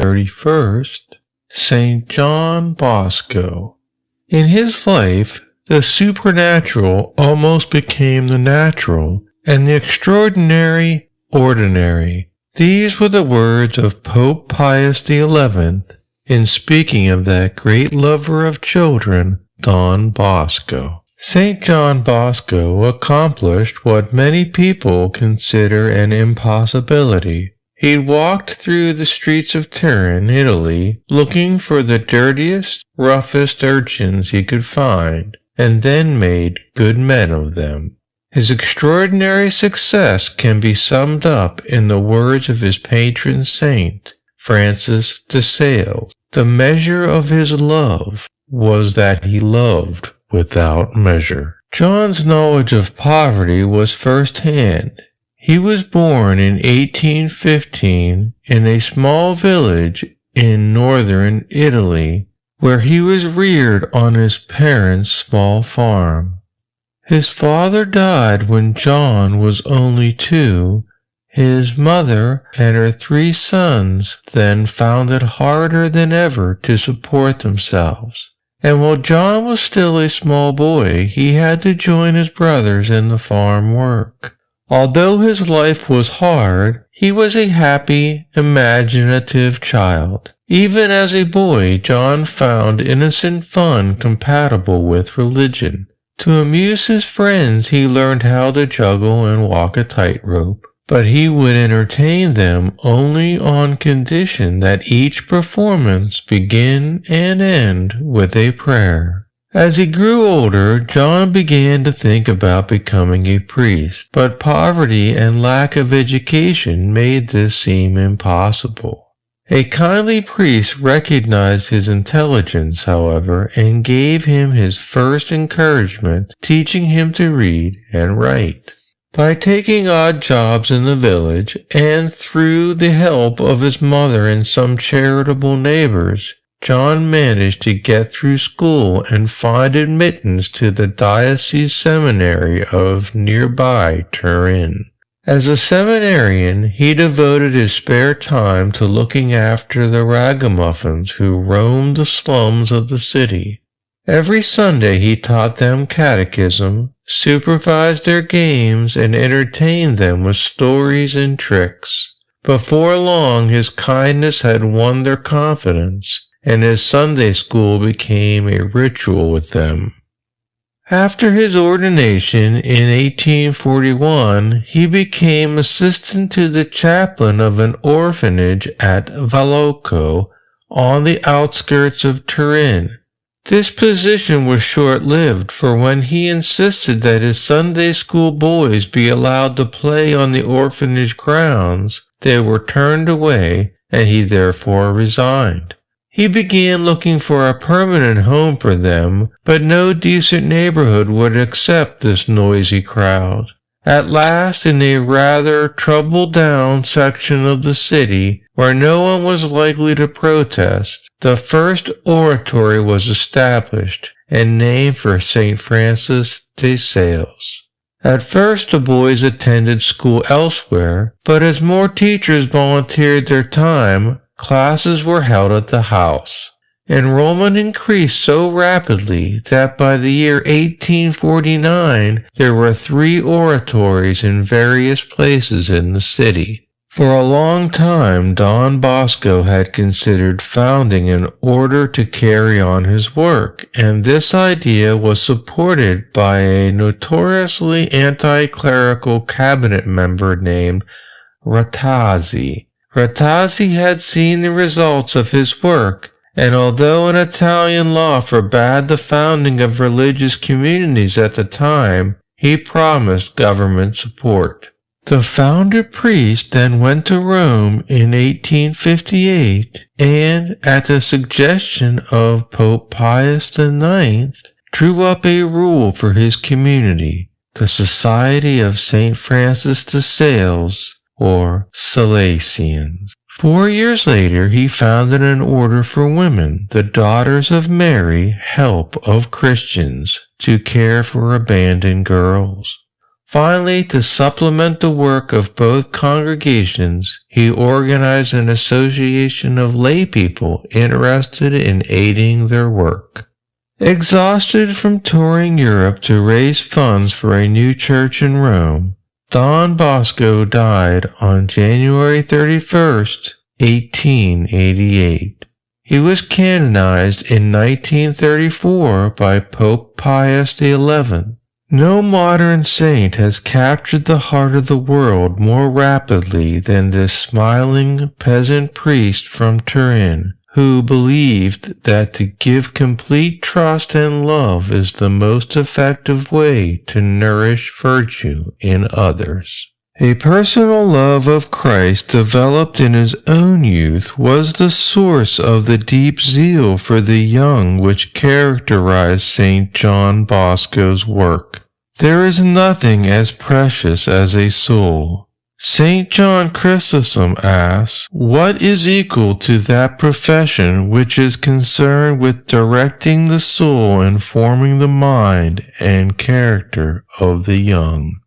31st, St. John Bosco. In his life, the supernatural almost became the natural, and the extraordinary ordinary. These were the words of Pope Pius XI in speaking of that great lover of children, Don Bosco. St. John Bosco accomplished what many people consider an impossibility. He walked through the streets of Turin, Italy, looking for the dirtiest, roughest urchins he could find, and then made good men of them. His extraordinary success can be summed up in the words of his patron saint, Francis de Sales. The measure of his love was that he loved without measure. John's knowledge of poverty was first-hand. He was born in 1815 in a small village in northern Italy, where he was reared on his parents' small farm. His father died when John was only 2. His mother and her 3 sons then found it harder than ever to support themselves. And while John was still a small boy, he had to join his brothers in the farm work. Although his life was hard, he was a happy, imaginative child. Even as a boy, John found innocent fun compatible with religion. To amuse his friends, he learned how to juggle and walk a tightrope, but he would entertain them only on condition that each performance begin and end with a prayer. As he grew older, John began to think about becoming a priest, but poverty and lack of education made this seem impossible. A kindly priest recognized his intelligence, however, and gave him his first encouragement, teaching him to read and write. By taking odd jobs in the village, and through the help of his mother and some charitable neighbors, John managed to get through school and find admittance to the diocese seminary of nearby Turin. As a seminarian, he devoted his spare time to looking after the ragamuffins who roamed the slums of the city. Every Sunday he taught them catechism, supervised their games, and entertained them with stories and tricks. Before long, his kindness had won their confidence, and his Sunday school became a ritual with them. After his ordination in 1841, he became assistant to the chaplain of an orphanage at Bosco, on the outskirts of Turin. This position was short-lived, for when he insisted that his Sunday school boys be allowed to play on the orphanage grounds, they were turned away, and he therefore resigned. He began looking for a permanent home for them, but no decent neighborhood would accept this noisy crowd. At last, in a rather troubled-down section of the city, where no one was likely to protest, the first oratory was established and named for St. Francis de Sales. At first the boys attended school elsewhere, but as more teachers volunteered their time, classes were held at the house. Enrollment increased so rapidly that by the year 1849 there were 3 oratories in various places in the city. For a long time Don Bosco had considered founding an order to carry on his work, and this idea was supported by a notoriously anti-clerical cabinet member named Ratazzi. Ratazzi had seen the results of his work, and although an Italian law forbade the founding of religious communities at the time, he promised government support. The founder priest then went to Rome in 1858 and, at the suggestion of Pope Pius IX, drew up a rule for his community, the Society of St. Francis de Sales, or Salesians. 4 years later, he founded an order for women, the Daughters of Mary, Help of Christians, to care for abandoned girls. Finally, to supplement the work of both congregations, he organized an association of laypeople interested in aiding their work. Exhausted from touring Europe to raise funds for a new church in Rome, Don Bosco died on January 31st, 1888. He was canonized in 1934 by Pope Pius XI. No modern saint has captured the heart of the world more rapidly than this smiling peasant priest from Turin, who believed that to give complete trust and love is the most effective way to nourish virtue in others. A personal love of Christ developed in his own youth was the source of the deep zeal for the young which characterized St. John Bosco's work. There is nothing as precious as a soul. St. John Chrysostom asks, what is equal to that profession which is concerned with directing the soul and forming the mind and character of the young?